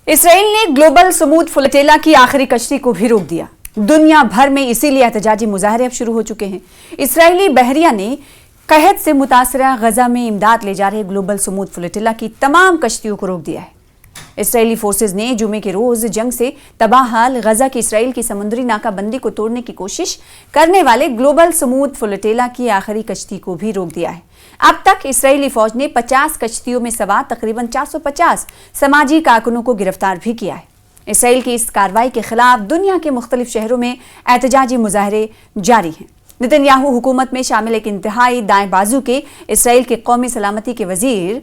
Israel ने global समूद flotilla की आखिरी कश्ती को भी रोक दिया। दुनिया भर में इसीलिए एहतजाजी मुजाहरे अब शुरू हो चुके हैं। इसराइली बहरिया ने कहत से मुतासरा गजा में इमदाद ले जा रहे ग्लोबल समूद फ्लोटिला की तमाम कश्तियों को रोक दिया है। इसराइली फोर्सेज ने जुमे के रोज जंग से तबाहाल गजा की इसराइल की समुद्री नाकाबंदी को तोड़ने की कोशिश करने वाले ग्लोबल समूद फ्लोटिला की आखिरी कश्ती को भी रोक दिया है। अब तक इसराइली फौज ने 50 कश्तियों में सवार तकरीबन 450 समाजी कारकुनों को गिरफ्तार भी किया है। इसराइल की इस कार्रवाई के खिलाफ दुनिया के मुख्तलिफ शहरों में एहतजाजी मुजाहरे जारी हैं। नेतन्याहू हुकूमत में शामिल एक इंतहाई दाएं बाजू के इसराइल के कौमी सलामती के वजीर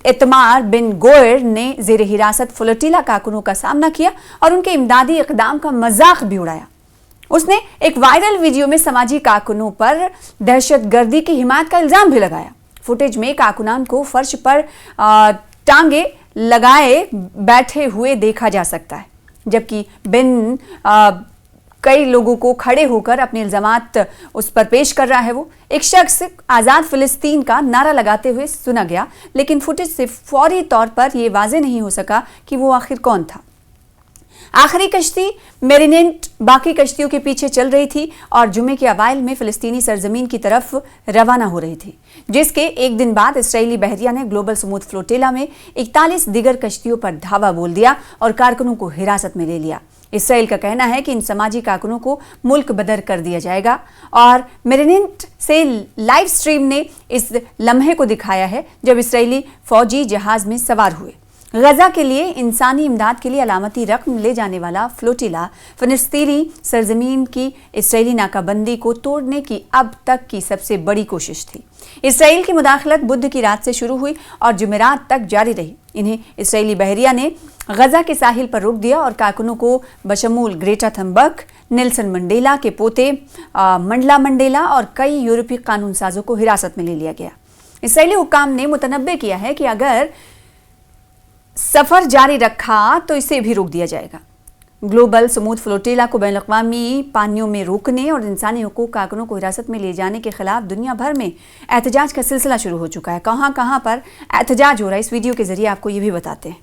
इतमार बिन गोयर ने जेर हिरासत फ्लोटिला कारकुनों का सामना किया और उनके इमदादी इकदाम का मजाक भी उड़ाया। उसने एक वायरल वीडियो में समाजी कारकुनों पर दहशतगर्दी की हिमायत का इल्जाम भी लगाया। फुटेज में कारकुनान को फर्श पर टांगे लगाए बैठे हुए देखा जा सकता है, जबकि बिन कई लोगों को खड़े होकर अपने इल्जामात उस पर पेश कर रहा है। वो एक शख्स आज़ाद फिलिस्तीन का नारा लगाते हुए सुना गया, लेकिन फुटेज से फौरी तौर पर यह वाज़ेह नहीं हो सका कि वो आखिर कौन था। आखिरी कश्ती मेरिनेंट बाकी कश्तियों के पीछे चल रही थी और जुमे के अवाइल में फिलिस्तीनी सरजमीन की तरफ रवाना हो रही थी, जिसके एक दिन बाद इसराइली बहरिया ने ग्लोबल समूद फ्लोटिला में 41 दिगर कश्तियों पर धावा बोल दिया और कारकुनों को हिरासत में ले लिया। इसराइल का कहना है कि इन समाजी कारकुनों को मुल्क बदर कर दिया जाएगा और मेरिनेंट से लाइव स्ट्रीम ने इस लम्हे को दिखाया है जब इसराइली फौजी जहाज में सवार हुए। गजा के लिए इंसानी इमदाद के लिए अलामती रकम ले जाने वाला फ्लोटिला फिलिस्तीनी सरजमीन की इसराइली नाकाबंदी को तोड़ने की अब तक की सबसे बड़ी कोशिश थी। इसराइल की मुदाखलत बुध की रात से शुरू हुई और जुमेरात तक जारी रही। इन्हें इसराइली बहरिया ने गजा के साहिल पर रोक दिया और कारकुनों को बशमूल ग्रेटा थनबर्ग, नेल्सन मंडेला के पोते मंडला मंडेला और कई यूरोपीय कानून साजों को हिरासत में ले लिया गया। इसराइली हुक्काम ने मुतनब्बे किया है कि अगर सफर जारी रखा तो इसे भी रोक दिया जाएगा। ग्लोबल समूद फ्लोटिला को बैनुल-अक़वामी पानियों में रोकने और इंसानी हुकूक कारकुनों को हिरासत में ले जाने के खिलाफ दुनिया भर में एहतजाज का सिलसिला शुरू हो चुका है। कहां पर एहतजाज हो रहा है, इस वीडियो के जरिए आपको ये भी बताते हैं।